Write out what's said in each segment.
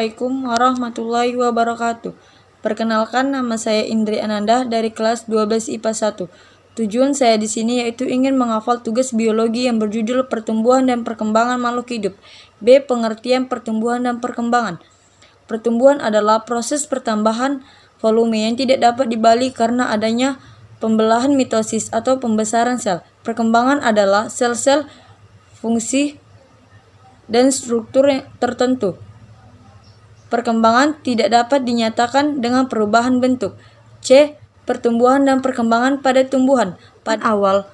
Assalamualaikum warahmatullahi wabarakatuh. Perkenalkan, nama saya Indri Ananda dari kelas 12 IPA 1. Tujuan saya di sini yaitu ingin menghafal tugas biologi yang berjudul Pertumbuhan dan Perkembangan Makhluk Hidup. B. Pengertian pertumbuhan dan perkembangan. Pertumbuhan adalah proses pertambahan volume yang tidak dapat dibalik karena adanya pembelahan mitosis atau pembesaran sel. Perkembangan adalah sel-sel fungsi dan struktur tertentu. Perkembangan tidak dapat dinyatakan dengan perubahan bentuk. C. Pertumbuhan dan perkembangan pada tumbuhan. Pada awal,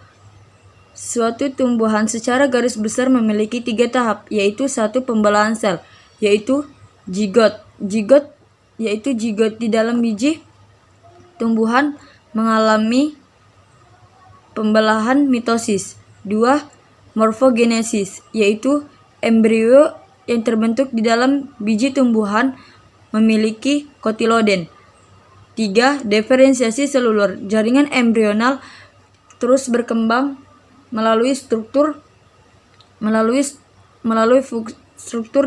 suatu tumbuhan secara garis besar memiliki 3 tahap, yaitu 1. Pembelahan sel, yaitu zigot. Zigot yaitu zigot di dalam biji tumbuhan mengalami pembelahan mitosis. 2. Morfogenesis, yaitu embrio yang terbentuk di dalam biji tumbuhan memiliki kotiloden. 3. Diferensiasi selulur, jaringan embrional terus berkembang melalui struktur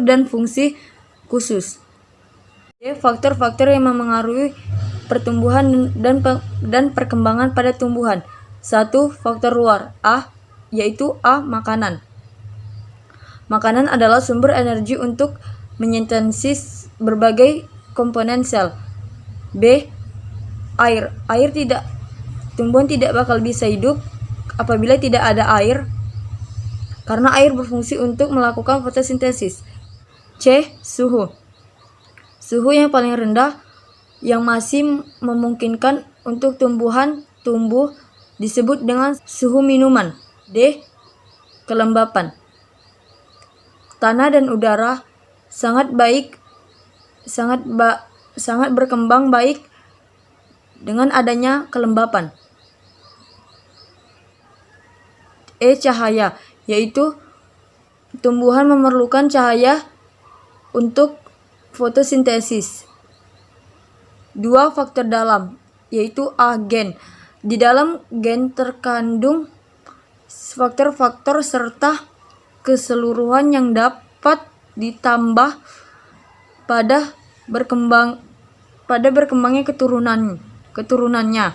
dan fungsi khusus. D. Faktor-faktor yang memengaruhi pertumbuhan dan perkembangan pada tumbuhan. 1. Faktor luar. A. Yaitu A. Makanan. Makanan adalah sumber energi untuk menyintesis berbagai komponen sel. B. Air. Tumbuhan tidak bakal bisa hidup apabila tidak ada air, karena air berfungsi untuk melakukan fotosintesis. C. Suhu. Suhu yang paling rendah yang masih memungkinkan untuk tumbuhan tumbuh disebut dengan suhu minuman. D. Kelembapan. Tanah dan udara sangat berkembang baik dengan adanya kelembapan. E. Cahaya, yaitu tumbuhan memerlukan cahaya untuk fotosintesis. 2. Faktor dalam, yaitu A. Gen. Di dalam gen terkandung faktor-faktor serta keseluruhan yang dapat ditambah pada berkembangnya keturunannya.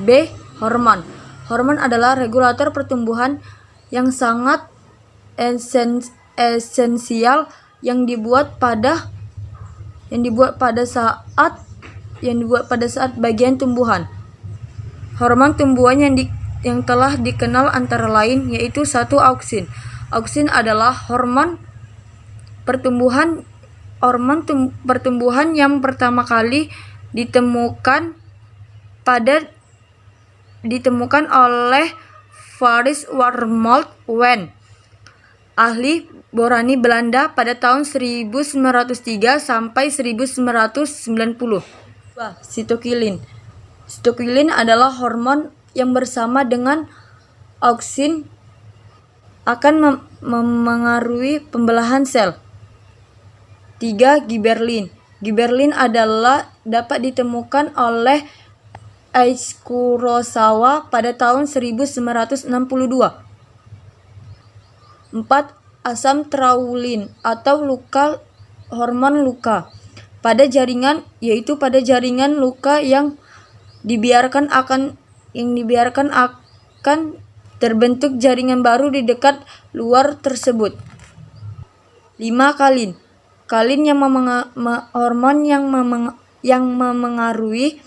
B. Hormon. Hormon adalah regulator pertumbuhan yang sangat esensial yang dibuat pada saat bagian tumbuhan. Hormon tumbuhan yang telah dikenal antara lain yaitu 1. Auksin. Auksin adalah hormon pertumbuhan yang pertama kali ditemukan oleh Frits Warmolt Wien, ahli borani Belanda pada tahun 1903 sampai 1990. 2. Sitokinin. Sitokinin adalah hormon yang bersama dengan auksin akan memengaruhi pembelahan sel. 3. Giberlin. Giberlin dapat ditemukan oleh Eiichi Kurosawa pada tahun 1962. 4. Asam traulin atau hormon luka pada jaringan, yaitu pada jaringan luka yang dibiarkan akan terbentuk jaringan baru di dekat luar tersebut. 5. Kalin. Kalin hormon yang memengaruhi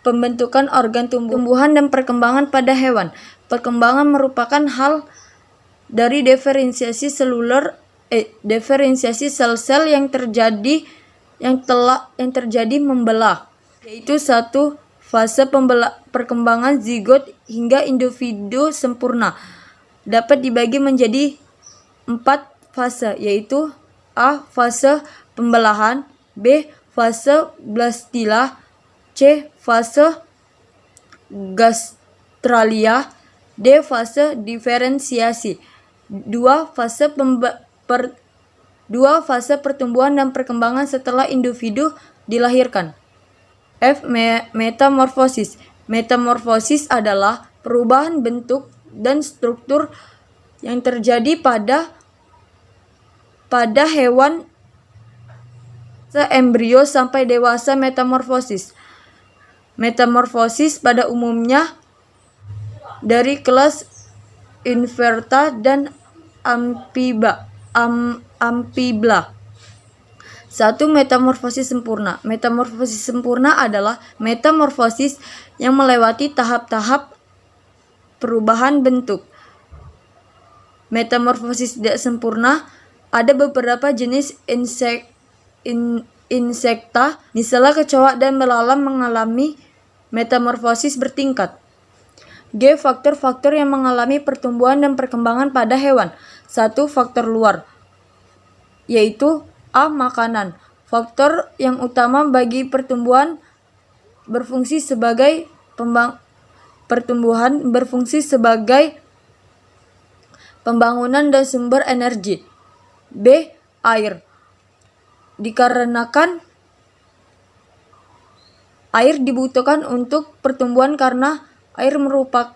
pembentukan organ tumbuhan dan perkembangan pada hewan. Perkembangan merupakan hal dari diferensiasi sel-sel yang terjadi membelah, yaitu 1. Fase perkembangan zigot hingga individu sempurna dapat dibagi menjadi 4 fase, yaitu A. Fase pembelahan, B. Fase blastila, C. Fase gastralia, D. Fase diferensiasi. 2. Fase pertumbuhan dan perkembangan setelah individu dilahirkan. F. Metamorfosis. Metamorfosis adalah perubahan bentuk dan struktur yang terjadi pada pada hewan embrio sampai dewasa. Metamorfosis. Metamorfosis pada umumnya dari kelas inverta dan amphibla. 1. Metamorfosis sempurna. Metamorfosis sempurna adalah metamorfosis yang melewati tahap-tahap perubahan bentuk. Metamorfosis tidak sempurna, ada beberapa jenis insekta, misalnya kecoa dan belalang, mengalami metamorfosis bertingkat. G. Faktor-faktor yang mengalami pertumbuhan dan perkembangan pada hewan. 1. Faktor luar, yaitu A. Makanan. Faktor yang utama bagi pertumbuhan berfungsi sebagai pembangunan dan sumber energi. B. Air. Dikarenakan air dibutuhkan untuk pertumbuhan karena air merupakan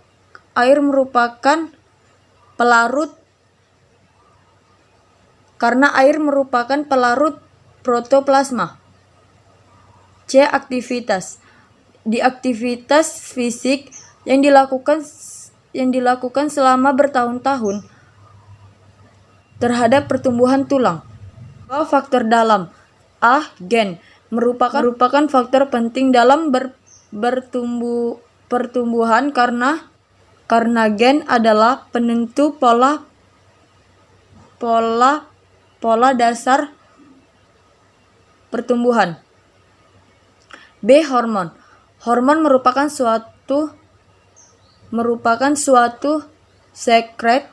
pelarut protoplasma. C. Aktivitas. Di aktivitas fisik yang dilakukan selama bertahun-tahun terhadap pertumbuhan tulang. Faktor dalam. A. Gen. Merupakan faktor penting dalam pertumbuhan karena gen adalah penentu pola dasar pertumbuhan. B. Hormon. Hormon merupakan suatu sekret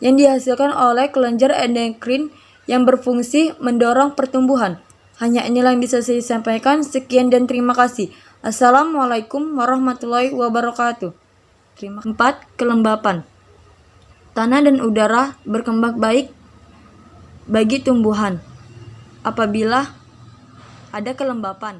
yang dihasilkan oleh kelenjar endokrin yang berfungsi mendorong pertumbuhan. Hanya inilah yang bisa saya sampaikan. Sekian dan terima kasih. Assalamualaikum warahmatullahi wabarakatuh. 4. Kelembapan. Tanah dan udara berkembang baik bagi tumbuhan apabila ada kelembapan.